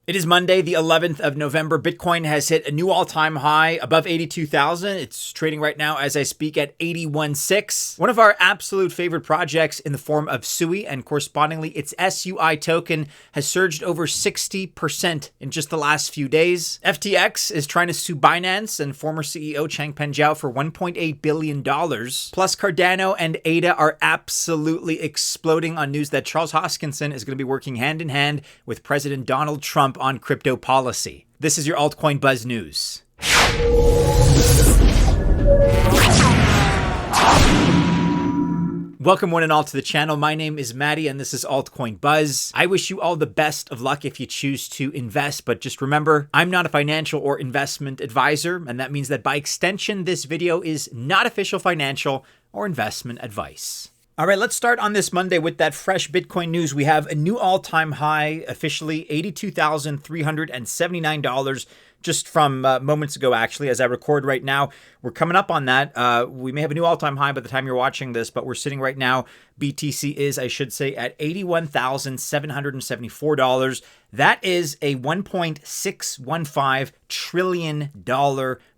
It is Monday, the 11th of November. Bitcoin has hit a new all-time high above 82,000. It's trading right now as I speak at 81.6. One of our absolute favorite projects in the form of SUI, and correspondingly its SUI token has surged over 60% in just the last few days. FTX is trying to sue Binance and former CEO Changpeng Zhao for $1.8 billion. Plus Cardano and ADA are absolutely exploding on news that Charles Hoskinson is going to be working hand in hand with President Donald Trump on crypto policy. This is your Altcoin Buzz News. Welcome one and all to the channel. My name is Maddie and this is Altcoin Buzz. I wish you all the best of luck if you choose to invest, but just remember, I'm not a financial or investment advisor, and that means that by extension, this video is not official financial or investment advice. All right, let's start on this Monday with that fresh Bitcoin news. We have a new all-time high, officially $82,379, just from moments ago, actually, as I record right now. We're coming up on that. We may have a new all-time high by the time you're watching this, but we're sitting right now, BTC is, I should say, at $81,774. That is a $1.615 trillion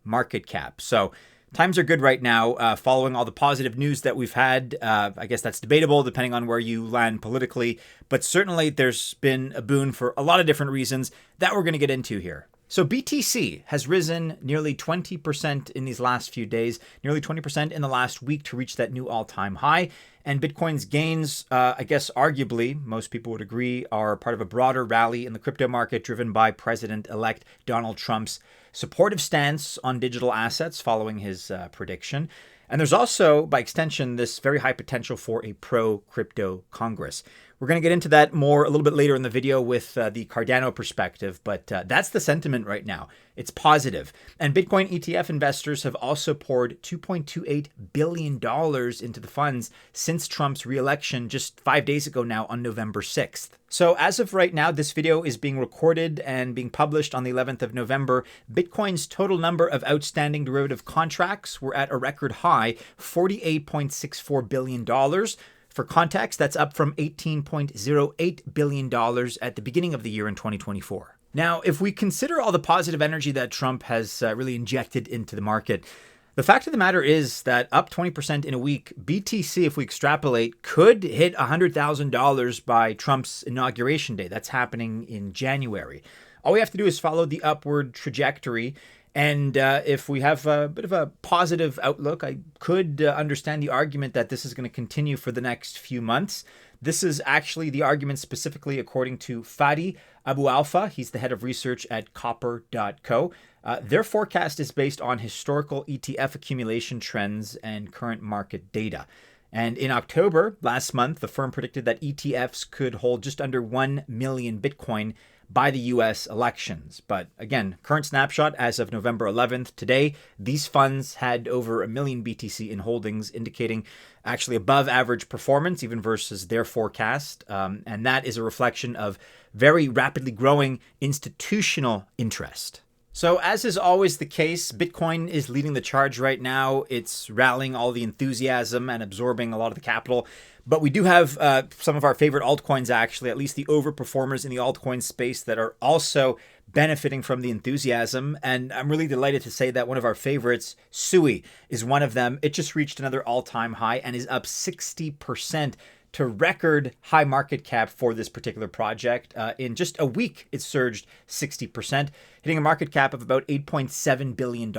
market cap. So times are good right now, following all the positive news that we've had. I guess that's debatable depending on where you land politically, but certainly there's been a boon for a lot of different reasons that we're going to get into here. So BTC has risen nearly 20% in these last few days, nearly 20% in the last week to reach that new all-time high. And Bitcoin's gains, I guess arguably, most people would agree, are part of a broader rally in the crypto market driven by President-elect Donald Trump's supportive stance on digital assets following his prediction. And there's also, by extension, this very high potential for a pro-crypto Congress. We're going to get into that more a little bit later in the video with the Cardano perspective, but that's the sentiment right now. It's positive. And Bitcoin ETF investors have also poured $2.28 billion into the funds since Trump's re-election just 5 days ago now on November 6th. So as of right now, this video is being recorded and being published on the 11th of November. Bitcoin's total number of outstanding derivative contracts were at a record high, $48.64 billion. For context, that's up from $18.08 billion at the beginning of the year in 2024. Now, if we consider all the positive energy that Trump has really injected into the market, the fact of the matter is that up 20% in a week, BTC, if we extrapolate, could hit $100,000 by Trump's inauguration day. That's happening in January. All we have to do is follow the upward trajectory. And if we have a bit of a positive outlook, I could understand the argument that this is going to continue for the next few months. This is actually the argument specifically according to Fadi Abu Alfa. He's the head of research at copper.co. Their forecast is based on historical ETF accumulation trends and current market data. And in October last month, the firm predicted that ETFs could hold just under 1 million Bitcoin by the US elections. But again, current snapshot as of November 11th, today, these funds had over 1 million BTC in holdings, indicating actually above average performance, even versus their forecast. And that is a reflection of very rapidly growing institutional interest. So as is always the case, Bitcoin is leading the charge right now. It's rallying all the enthusiasm and absorbing a lot of the capital. But we do have some of our favorite altcoins, actually, at least the overperformers in the altcoin space that are also benefiting from the enthusiasm. And I'm really delighted to say that one of our favorites, SUI, is one of them. It just reached another all-time high and is up 60% to record high market cap for this particular project. In just a week, it surged 60%, hitting a market cap of about $8.7 billion.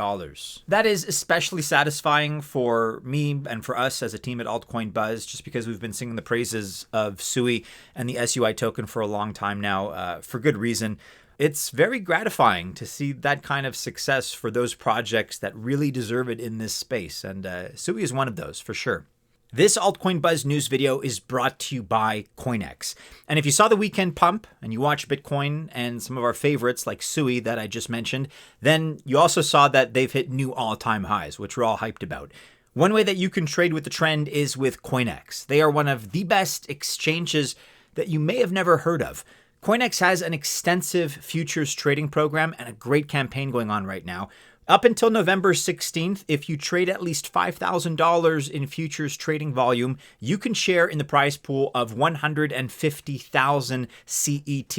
That is especially satisfying for me and for us as a team at Altcoin Buzz, just because we've been singing the praises of SUI and the SUI token for a long time now, for good reason. It's very gratifying to see that kind of success for those projects that really deserve it in this space, and SUI is one of those for sure. This Altcoin Buzz news video is brought to you by CoinEx. And if you saw the weekend pump and you watched Bitcoin and some of our favorites like SUI that I just mentioned, then you also saw that they've hit new all-time highs, which we're all hyped about. One way that you can trade with the trend is with CoinEx. They are one of the best exchanges that you may have never heard of. CoinEx has an extensive futures trading program and a great campaign going on right now. Up until November 16th, if you trade at least $5,000 in futures trading volume, you can share in the prize pool of 150,000 CET.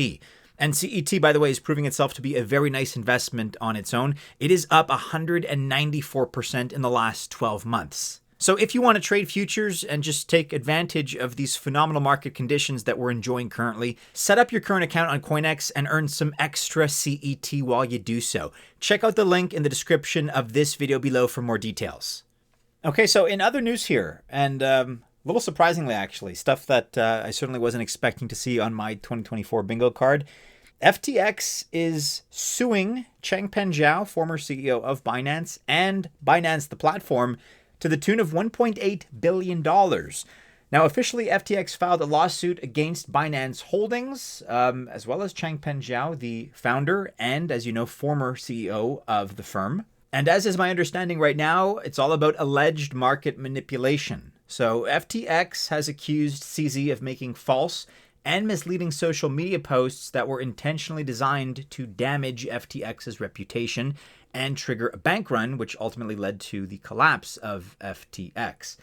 And CET, by the way, is proving itself to be a very nice investment on its own. It is up 194% in the last 12 months. So if you want to trade futures and just take advantage of these phenomenal market conditions that we're enjoying currently, set up your current account on CoinEx and earn some extra CET while you do so. Check out the link in the description of this video below for more details. Okay, so in other news here, and a little surprisingly actually, stuff that I certainly wasn't expecting to see on my 2024 bingo card, FTX is suing Changpeng Zhao, former CEO of Binance, and Binance, the platform, to the tune of $1.8 billion. Now, officially, FTX filed a lawsuit against Binance Holdings, as well as Changpeng Zhao, the founder and, as you know, former CEO of the firm. And as is my understanding right now, it's all about alleged market manipulation. So FTX has accused CZ of making false and misleading social media posts that were intentionally designed to damage FTX's reputation and trigger a bank run, which ultimately led to the collapse of FTX.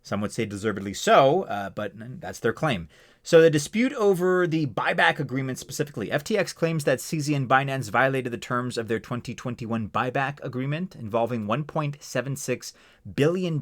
Some would say deservedly so, but that's their claim. So the dispute over the buyback agreement specifically, FTX claims that CZ and Binance violated the terms of their 2021 buyback agreement involving $1.76 billion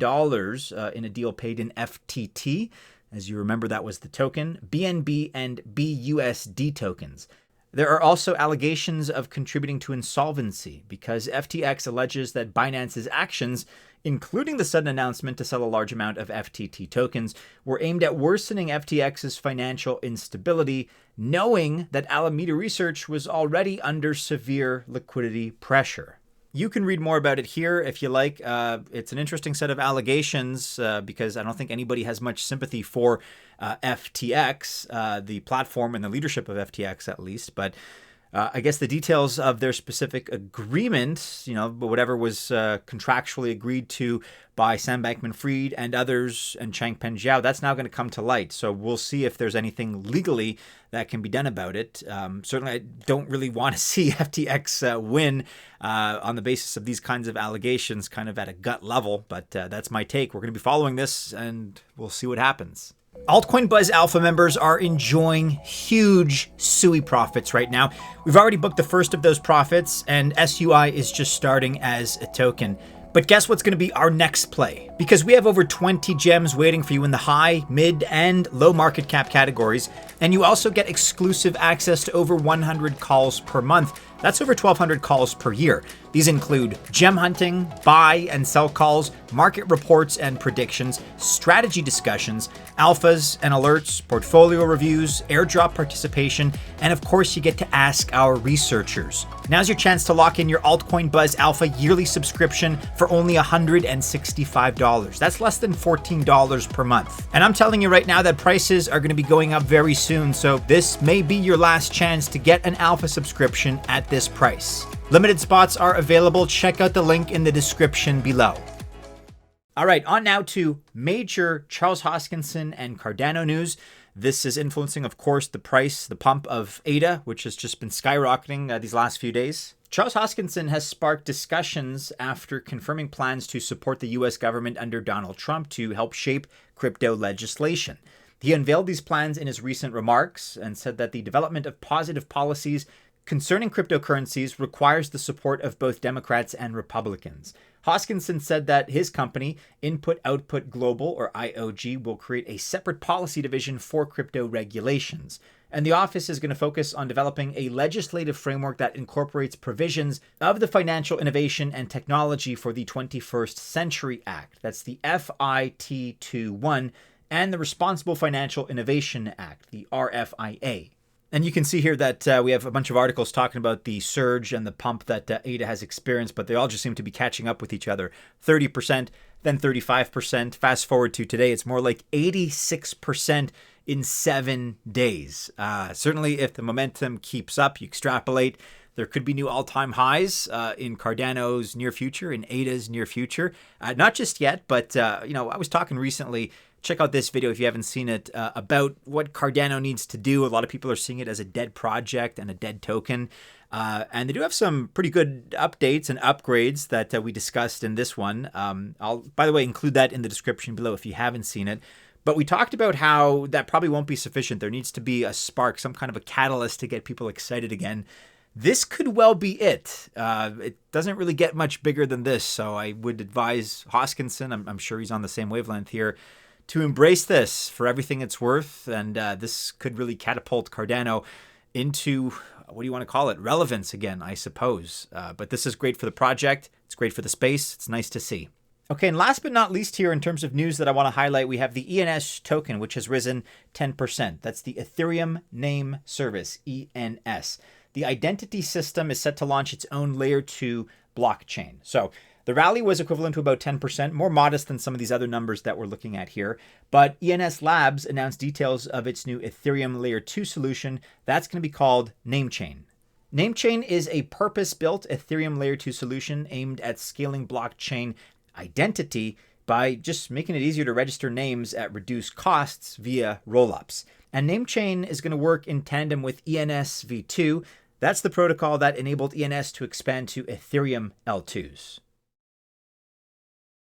in a deal paid in FTT. As you remember, that was the token, BNB and BUSD tokens. There are also allegations of contributing to insolvency because FTX alleges that Binance's actions, including the sudden announcement to sell a large amount of FTT tokens, were aimed at worsening FTX's financial instability, knowing that Alameda Research was already under severe liquidity pressure. You can read more about it here if you like. It's an interesting set of allegations because I don't think anybody has much sympathy for FTX, the platform and the leadership of FTX at least. But I guess the details of their specific agreement, whatever was contractually agreed to by Sam Bankman-Fried and others and Changpeng Zhao, that's now going to come to light. So we'll see if there's anything legally that can be done about it. Certainly, I don't really want to see FTX win on the basis of these kinds of allegations, kind of at a gut level. But that's my take. We're going to be following this, and we'll see what happens. Altcoin Buzz Alpha members are enjoying huge SUI profits right now. We've already booked the first of those profits, and SUI is just starting as a token. But guess what's going to be our next play? Because we have over 20 gems waiting for you in the high, mid, and low market cap categories, and you also get exclusive access to over 100 calls per month. That's over 1,200 calls per year. These include gem hunting, buy and sell calls, market reports and predictions, strategy discussions, alphas and alerts, portfolio reviews, airdrop participation, and of course you get to ask our researchers. Now's your chance to lock in your Altcoin Buzz Alpha yearly subscription for only $165. That's less than $14 per month. And I'm telling you right now that prices are going to be going up very soon, so this may be your last chance to get an Alpha subscription at this price. Limited spots are available. Check out the link in the description below. All right, on now to major Charles Hoskinson and Cardano news. This is influencing, of course, the price, the pump of ADA, which has just been skyrocketing these last few days. Charles Hoskinson has sparked discussions after confirming plans to support the U.S. government under Donald Trump to help shape crypto legislation. He unveiled these plans in his recent remarks and said that the development of positive policies concerning cryptocurrencies requires the support of both Democrats and Republicans. Hoskinson said that his company, Input Output Global, or IOG, will create a separate policy division for crypto regulations. And the office is going to focus on developing a legislative framework that incorporates provisions of the Financial Innovation and Technology for the 21st Century Act. That's the FIT21, and the Responsible Financial Innovation Act, the RFIA. And you can see here that we have a bunch of articles talking about the surge and the pump that ADA has experienced, but they all just seem to be catching up with each other. 30%, then 35%. Fast forward to today, it's more like 86% in 7 days. Certainly, if the momentum keeps up, you extrapolate, there could be new all-time highs in Cardano's near future, in ADA's near future. Not just yet, but I was talking recently. Check out this video if you haven't seen it about what Cardano needs to do. A lot of people are seeing it as a dead project and a dead token. And they do have some pretty good updates and upgrades that we discussed in this one. I'll, by the way, include that in the description below if you haven't seen it. But we talked about how that probably won't be sufficient. There needs to be a spark, some kind of a catalyst to get people excited again. This could well be it. It doesn't really get much bigger than this, so I would advise Hoskinson, I'm sure he's on the same wavelength here, to embrace this for everything it's worth. And this could really catapult Cardano into, what do you want to call it, relevance again, I suppose. But this is great for the project. It's great for the space. It's nice to see. Okay, and last but not least here in terms of news that I want to highlight, we have the ENS token, which has risen 10%. That's the Ethereum Name Service, ENS. The identity system is set to launch its own layer 2 blockchain. So the rally was equivalent to about 10%, more modest than some of these other numbers that we're looking at here. But ENS Labs announced details of its new Ethereum layer 2 solution. That's going to be called Namechain. Namechain is a purpose-built Ethereum layer 2 solution aimed at scaling blockchain identity by just making it easier to register names at reduced costs via rollups. And Namechain is going to work in tandem with ENS v2. That's the protocol that enabled ENS to expand to Ethereum L2s.